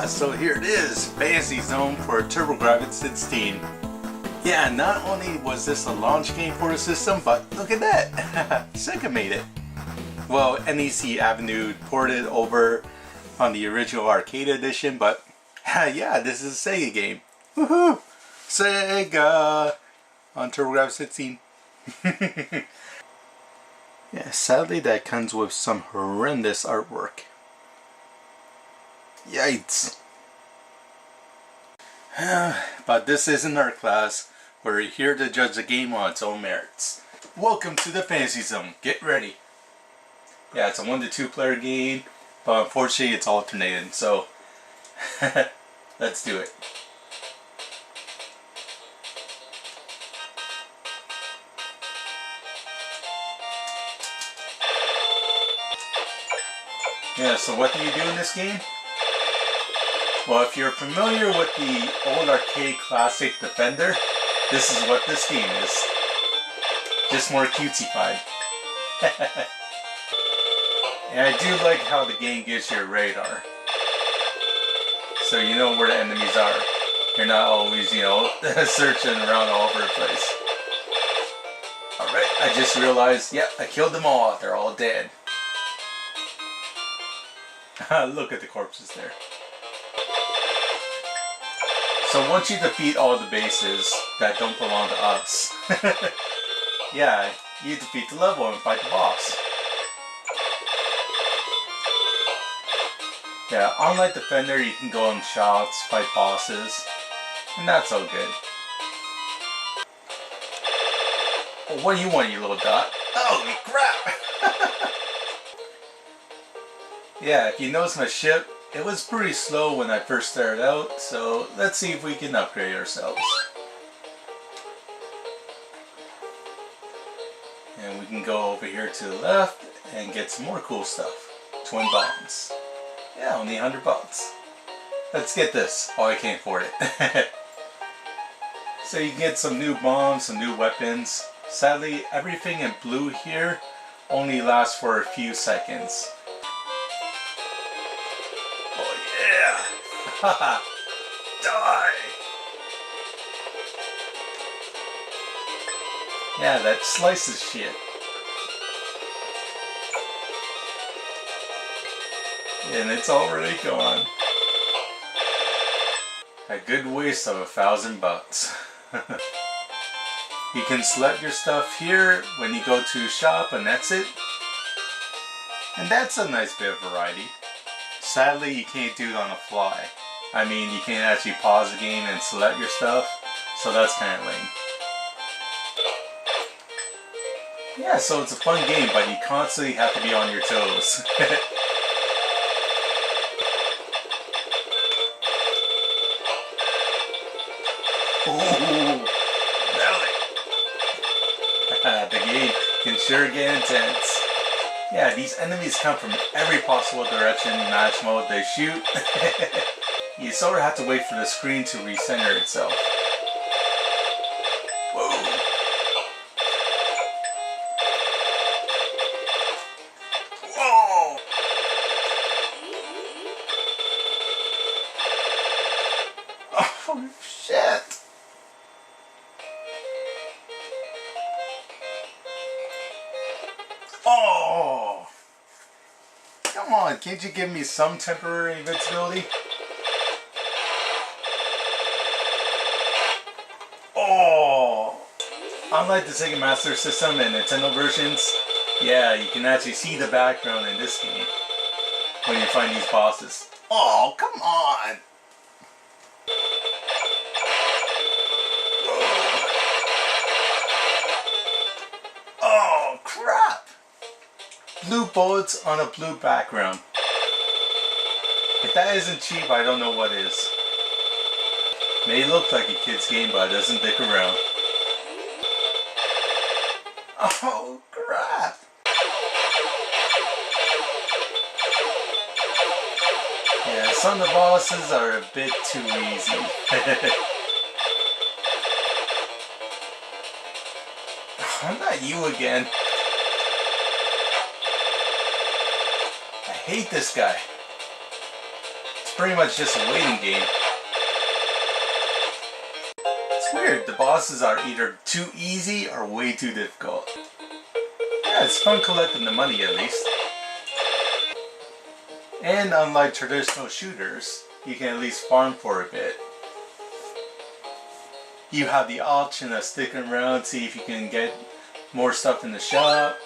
So here it is, Fantasy Zone for TurboGrafx 16. Yeah, not only was this a launch game for the system, but look at that, Sega made it. Well, NEC Avenue ported over on the original arcade edition, but yeah, this is a Sega game. Woohoo! Sega on TurboGrafx 16. Yeah, sadly that comes with some horrendous artwork. Yikes. But this isn't our class. We're here to judge the game on its own merits. Welcome to the Fantasy Zone. Get ready. Yeah, it's a 1 to 2 player game, but unfortunately it's alternating, so let's do it. Yeah, so what do you do in this game? Well, if you're familiar with the old arcade classic Defender, this is what this game is. Just more cutesy-fied. And I do like how the game gives you a radar. So you know where the enemies are. You're not always, searching around all over the place. Alright, I just realized, yep, I killed them all. They're all dead. Look at the corpses there. So once you defeat all the bases that don't belong to us, yeah, you defeat the level and fight the boss. Yeah, unlike Defender, you can go in shops, fight bosses, and that's all good. Well, what do you want, you little dot? Holy crap! Yeah, if you notice my ship, it was pretty slow when I first started out, so let's see if we can upgrade ourselves. And we can go over here to the left and get some more cool stuff. Twin bombs. Yeah, only 100 bucks. Let's get this. Oh, I can't afford it. So you can get some new bombs, some new weapons. Sadly, everything in blue here only lasts for a few seconds. Haha! Die! Yeah, that slices shit. And it's already gone. A good waste of 1,000 bucks. You can select your stuff here when you go to shop and that's it. And that's a nice bit of variety. Sadly, you can't do it on the fly. I mean, you can't actually pause the game and select your stuff, so that's kind of lame. Yeah, so it's a fun game, but you constantly have to be on your toes. Ooh, belly! The game can sure get intense. Yeah, these enemies come from every possible direction, match mode, they shoot. You sort of have to wait for the screen to recenter itself. Whoa! Whoa! Oh, shit! Oh! Come on, can't you give me some temporary invincibility? Oh! Unlike the Sega Master System and Nintendo versions, yeah, you can actually see the background in this game when you find these bosses. Oh, come on! Oh, crap! Blue bullets on a blue background. If that isn't cheap, I don't know what is. May look like a kid's game, but it doesn't dick around. Oh, crap! Yeah, some of the bosses are a bit too easy. Oh, not you again. I hate this guy. It's pretty much just a waiting game. It's weird, the bosses are either too easy or way too difficult. Yeah, it's fun collecting the money at least. And unlike traditional shooters, you can at least farm for a bit. You have the option of sticking around, see if you can get more stuff in the shop,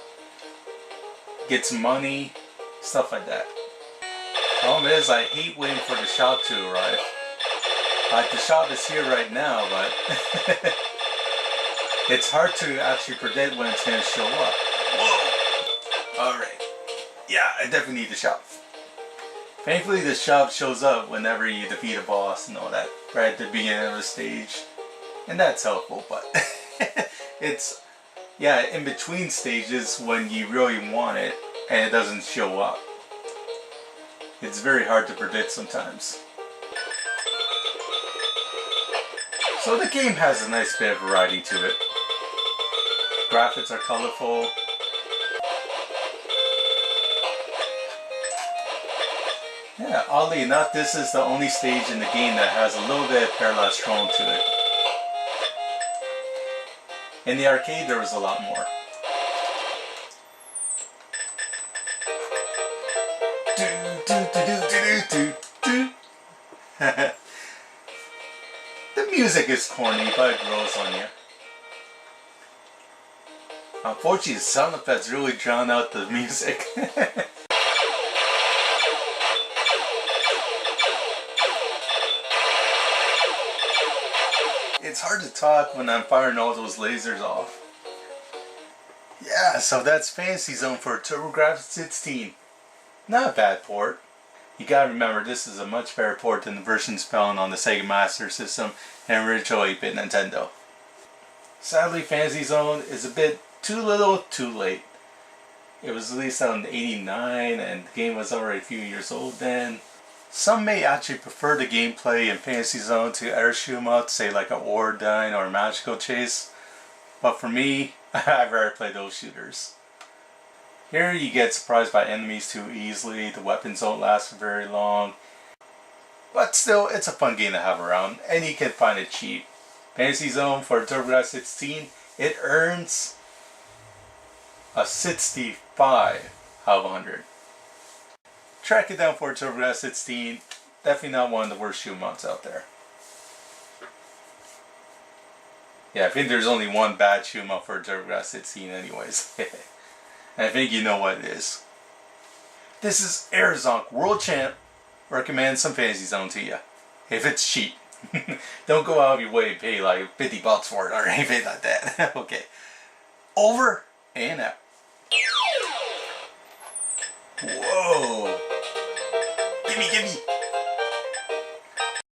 get some money, stuff like that. Problem is, I hate waiting for the shop to arrive. Like, the shop is here right now, but it's hard to actually predict when it's going to show up. Whoa! Alright. Yeah, I definitely need the shop. Thankfully, the shop shows up whenever you defeat a boss and all that, right at the beginning of the stage. And that's helpful, but it's, yeah, in between stages when you really want it and it doesn't show up. It's very hard to predict sometimes. So the game has a nice bit of variety to it. Graphics are colorful. Yeah, oddly enough, this is the only stage in the game that has a little bit of Parallax Scrolling to it. In the arcade, there was a lot more. The music is corny, but it grows on you. Unfortunately, the sound effects really drown out the music. It's hard to talk when I'm firing all those lasers off. Yeah, so that's Fantasy Zone for TurboGrafx 16. Not a bad port. You gotta remember, this is a much better port than the versions found on the Sega Master System and original 8-bit Nintendo. Sadly, Fantasy Zone is a bit too little, too late. It was released out in '89 and the game was already a few years old then. Some may actually prefer the gameplay in Fantasy Zone to other shoot 'em up, say like a Ordyne or a Magical Chase. But for me, I'd rather play those shooters. Here you get surprised by enemies too easily, the weapons don't last for very long. But still, it's a fun game to have around, and you can find it cheap. Fantasy Zone for TurboGrafx 16, it earns a 65 out of 100. Track it down for TurboGrafx 16, definitely not one of the worst shoot 'em ups out there. Yeah, I think there's only one bad shoot 'em up for TurboGrafx 16 anyways. I think you know what it is. This is AirZonkWorldChamp. Recommend some Fantasy Zone to you. If it's cheap. Don't go out of your way and pay like 50 bucks for it or anything like that. Okay. Over and out. Whoa. Gimme, gimme.